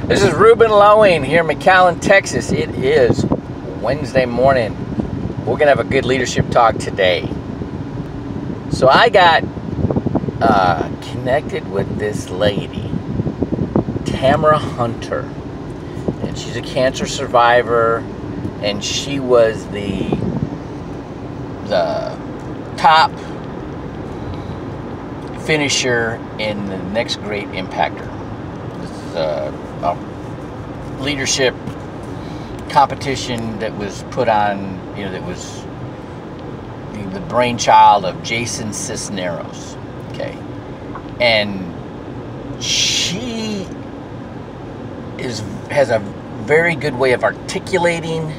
This is Ruben Lowing here in McAllen, Texas. It is Wednesday morning. We're going to have a good leadership talk today. So I got connected with this lady, Tamara Hunter. And she's a cancer survivor, and she was the top finisher in the Next Great Impactor. This is a leadership competition that was put on, that was the brainchild of Jason Cisneros. Okay, and she has a very good way of articulating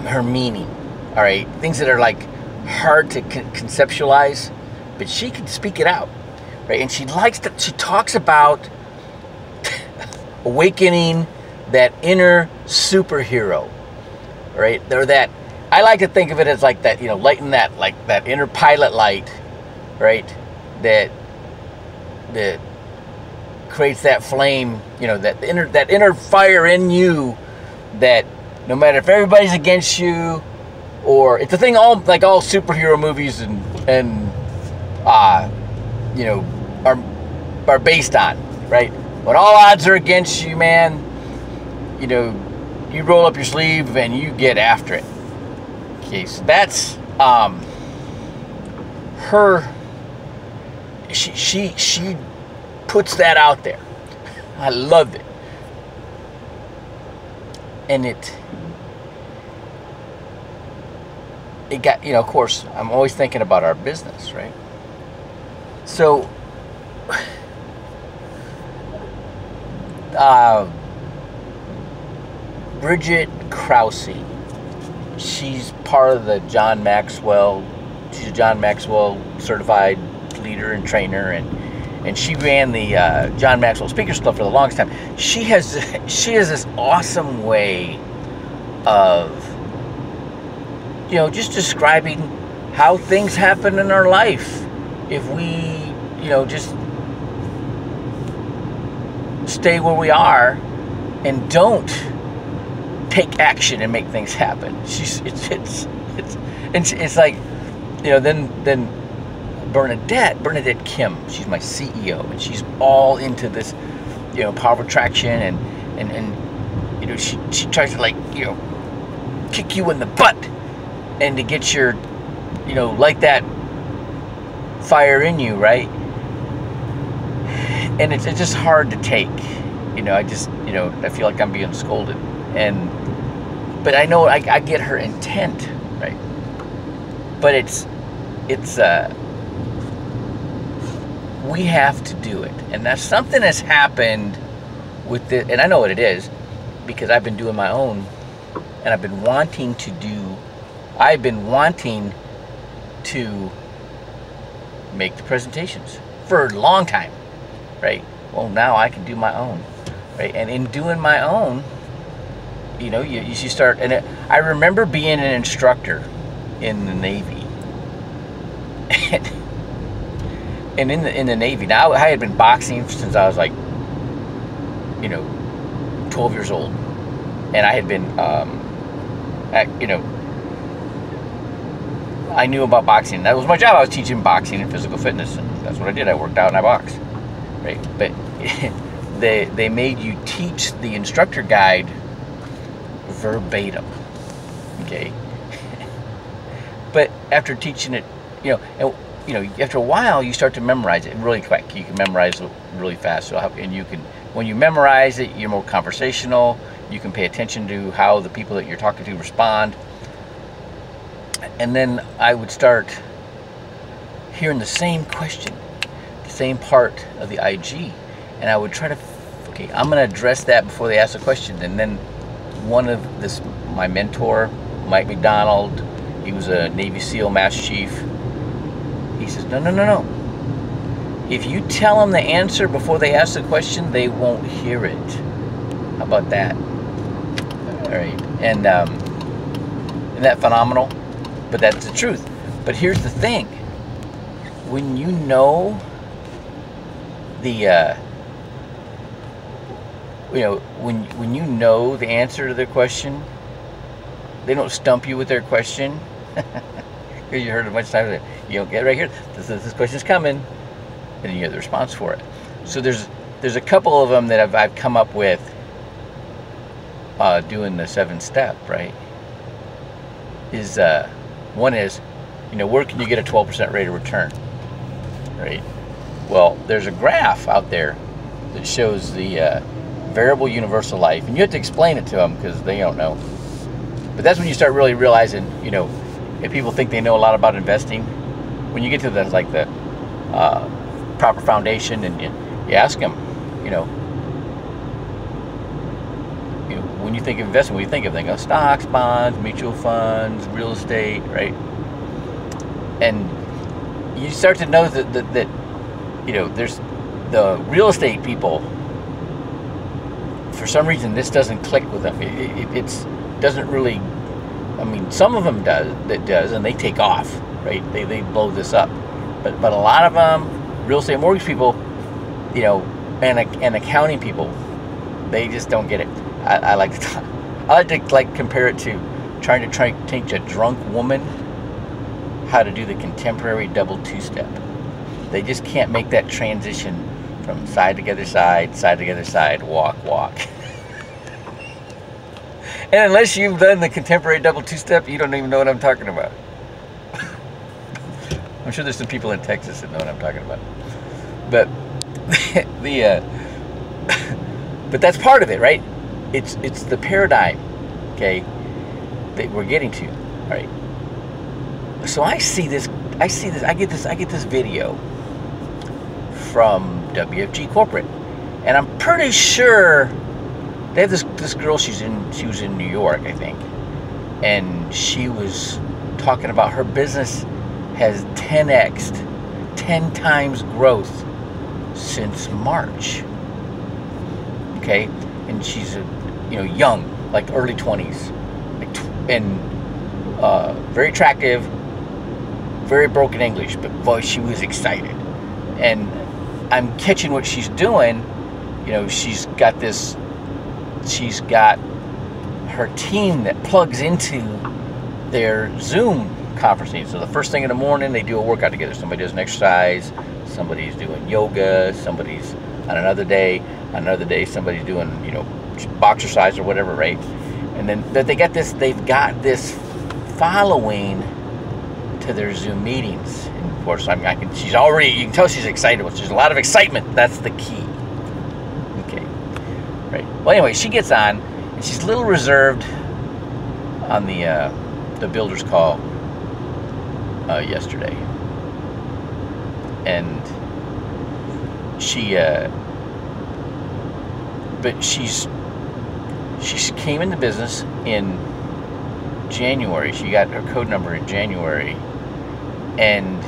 her meaning. All right, things that are like hard to conceptualize, but she can speak it out, right? And she talks about awakening that inner superhero, right? I like to think of it as like that, lighting that, like that inner pilot light, right? That creates that flame, that inner fire in you, that no matter if everybody's against you, or it's the thing all superhero movies and are based on, right? When all odds are against you, man, you roll up your sleeve and you get after it. Okay, so that's her. She puts that out there. I love it, and it got, of course, I'm always thinking about our business, right? So, Bridget Krause, she's part of the John Maxwell, she's a John Maxwell certified leader and trainer, and she ran the John Maxwell Speakers Club for the longest time. She has this awesome way of just describing how things happen in our life if we, just stay where we are and don't take action and make things happen. It's like, then Bernadette Kim, she's my CEO, and she's all into this, power of attraction, and she tries to kick you in the butt, and to get your, like that fire in you, right? And it's just hard to take. I feel like I'm being scolded, but I know I get her intent, right? But it's we have to do it, and that's something that's happened with it, and I know what it is because I've been doing my own, and I've been wanting to make the presentations for a long time, right? Well, now I can do my own, right? And in doing my own, you start, and I remember being an instructor in the Navy, and in the Navy. Now, I had been boxing since I was 12 years old, and I had been, I knew about boxing. That was my job. I was teaching boxing and physical fitness, and that's what I did. I worked out and I boxed, right? But they made you teach the instructor guide verbatim, okay? But after teaching it, after a while, you start to memorize it really quick. You can memorize it really fast. So when you memorize it, you're more conversational. You can pay attention to how the people that you're talking to respond. And then I would start hearing the same question, the same part of the IG, and I would try to, I'm going to address that before they ask the question. And then my mentor, Mike McDonald, he was a Navy SEAL Master Chief. He says, no. If you tell them the answer before they ask the question, they won't hear it. How about that? All right, and isn't that phenomenal? But that's the truth. But here's the thing: when you know the you know, when you know the answer to their question, they don't stump you with their question. Because you heard a bunch of times, you don't get right here, this question's coming, and you get the response for it. So there's a couple of them that I've come up with doing the 7-step, right? One is, you know, where can you get a 12% rate of return, right? Well, there's a graph out there that shows the variable universal life, and you have to explain it to them because they don't know. But that's when you start really realizing, you know, if people think they know a lot about investing, when you get to the proper foundation, and you ask them, you know, when you think of investment, what do you think of? They go stocks, bonds, mutual funds, real estate, right? And you start to know that you know, there's the real estate people. For some reason, this doesn't click with them. It doesn't really. I mean, some of them does, and they take off, right? They blow this up, but a lot of them, real estate mortgage people, you know, and accounting people, they just don't get it. I like to compare it to trying to teach a drunk woman how to do the contemporary double 2-step. They just can't make that transition from side to other side, side to other side, walk, walk. And unless you've done the contemporary double 2-step, you don't even know what I'm talking about. I'm sure there's some people in Texas that know what I'm talking about. But but that's part of it, right? It's the paradigm, okay, that we're getting to, right? So I get this video from WFG Corporate, and I'm pretty sure they have this girl. She was in New York, I think, and she was talking about her business has 10x'd, 10 times growth since March. Okay, and she's young, like early 20s, and very attractive, very broken English, but boy, she was excited. And I'm catching what she's doing. You know, she's got her team that plugs into their Zoom conferencing. So the first thing in the morning, they do a workout together. Somebody does an exercise, somebody's doing yoga, somebody's on another day somebody's doing, boxercise or whatever, right? And then they've got this following to their Zoom meetings. And of course, you can tell she's excited. There's a lot of excitement. That's the key. Okay, right. Well, anyway, she gets on, and she's a little reserved on the builder's call yesterday, and she came into business in January. She got her code number in January and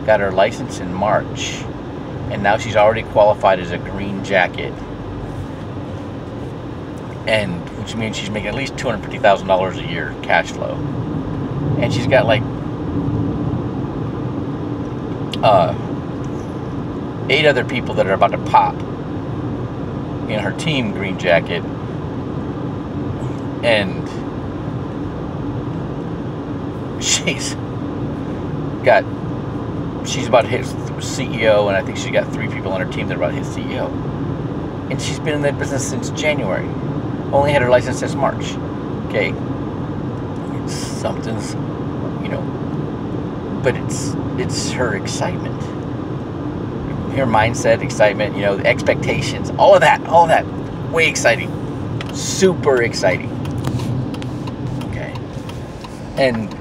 got her license in March, and now she's already qualified as a green jacket, and which means she's making at least $250,000 a year cash flow, and she's got like 8 other people that are about to pop in her team green jacket, and she's about to hit CEO, and I think she's got 3 people on her team that are about to hit CEO, and she's been in that business since January, only had her license since March. Okay, something's, but it's her excitement, her mindset, excitement, the expectations, all of that, way exciting, super exciting. Okay, and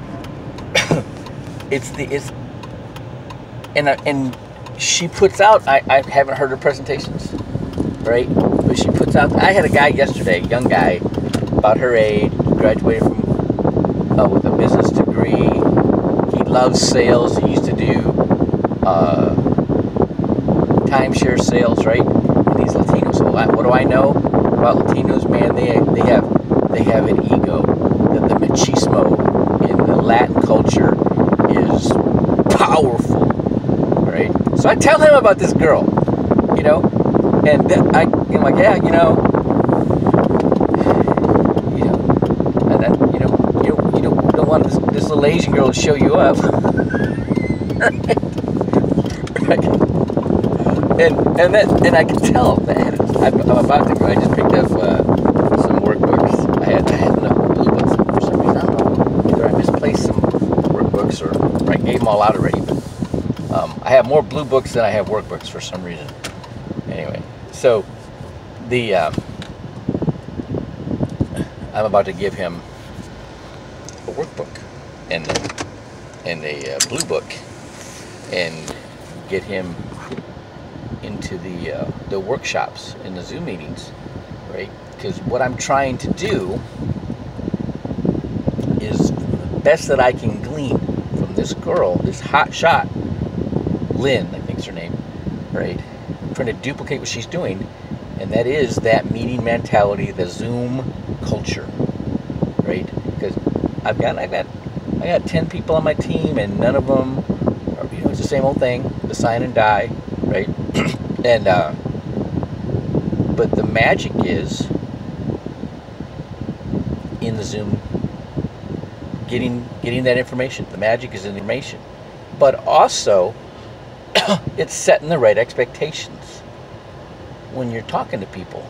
and she puts out. I haven't heard her presentations, right? But she puts out. I had a guy yesterday, young guy, about her age, graduated from with a business degree. He loves sales. He used to do timeshare sales, right? And he's Latino. So what do I know about Latinos? Man, they have an ego. The machismo in the Latin culture is powerful, right? So I tell him about this girl, and I'm like, yeah, want this little Asian girl to show you up. Right. And I can tell, man, I'm about to go. I just picked up some workbooks. I had enough blue books for some reason. I don't know. Either I misplaced some workbooks or I gave them all out already. But I have more blue books than I have workbooks for some reason. Anyway, so I'm about to give him a workbook and a blue book and get him into the workshops and the Zoom meetings, right? Because what I'm trying to do is the best that I can glean from this girl, this hot shot, Lynn, I think's her name, right? I'm trying to duplicate what she's doing, and that is that meeting mentality, the Zoom culture, right? Because I got 10 people on my team, and none of them are, it's the same old thing, the sign and die, right? And but the magic is in the Zoom, getting that information. The magic is in the information, but also it's setting the right expectations when you're talking to people.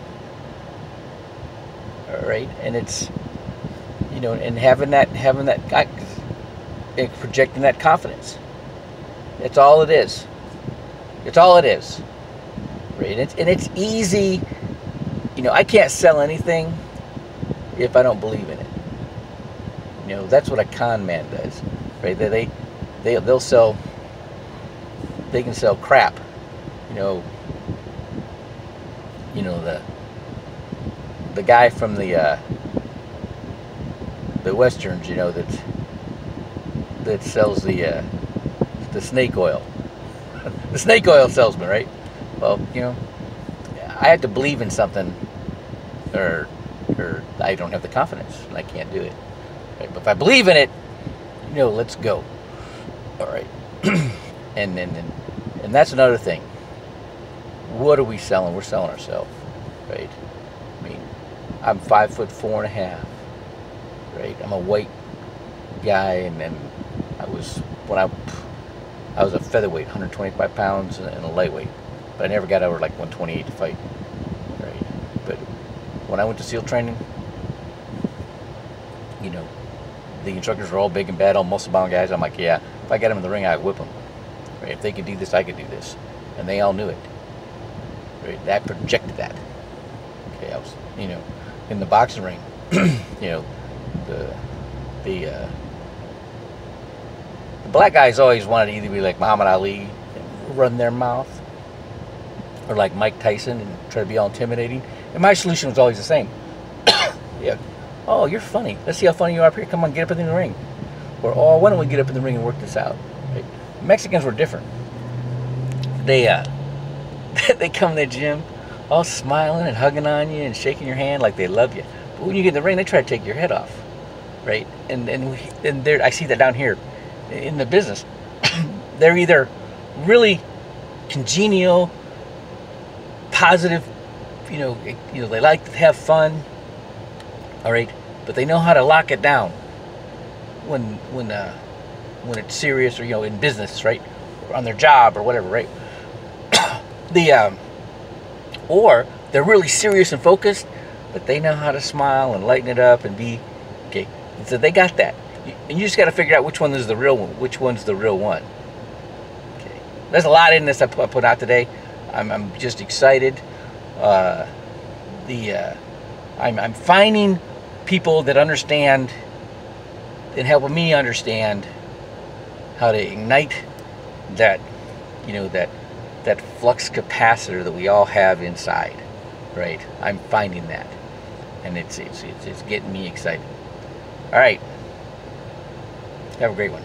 All right, and it's and having that projecting that confidence. It's all it is. It's all it is. Right? And it's easy. I can't sell anything if I don't believe in it. That's what a con man does. Right? They'll sell. They can sell crap. The guy from the westerns, that sells the snake oil. The snake oil salesman, right? Well, I have to believe in something, or I don't have the confidence, and I can't do it. Right? But if I believe in it, let's go. All right, and that's another thing. What are we selling? We're selling ourselves, right? I mean, I'm 5'4.5", right? I'm a white guy, and I was a featherweight, 125 pounds, and a lightweight. But I never got over like 128 to fight, right? But when I went to SEAL training, the instructors were all big and bad, all muscle-bound guys. I'm like, yeah, if I got them in the ring, I'd whip them. Right? If they could do this, I could do this. And they all knew it. Right? That projected that. Okay, I was, in the boxing ring, the black guys always wanted to either be like Muhammad Ali and run their mouth, or like Mike Tyson and try to be all intimidating. And my solution was always the same. Yeah. Oh, you're funny. Let's see how funny you are up here. Come on, get up in the ring. Or, oh, why don't we get up in the ring and work this out? Right? Mexicans were different. They come to the gym all smiling and hugging on you and shaking your hand like they love you. But when you get in the ring, they try to take your head off. Right? And there, I see that down here in the business. They're either really congenial, positive, they like to have fun, all right, but they know how to lock it down when it's serious, or in business, right, or on their job or whatever, right? Or they're really serious and focused, but they know how to smile and lighten it up and be okay. So they got that, and you just got to figure out which one is the real one, which one's the real one. Okay, there's a lot in this I put out today. I'm just excited. I'm finding people that understand and helping me understand how to ignite that, that flux capacitor that we all have inside, right? I'm finding that, and it's getting me excited. All right, have a great one.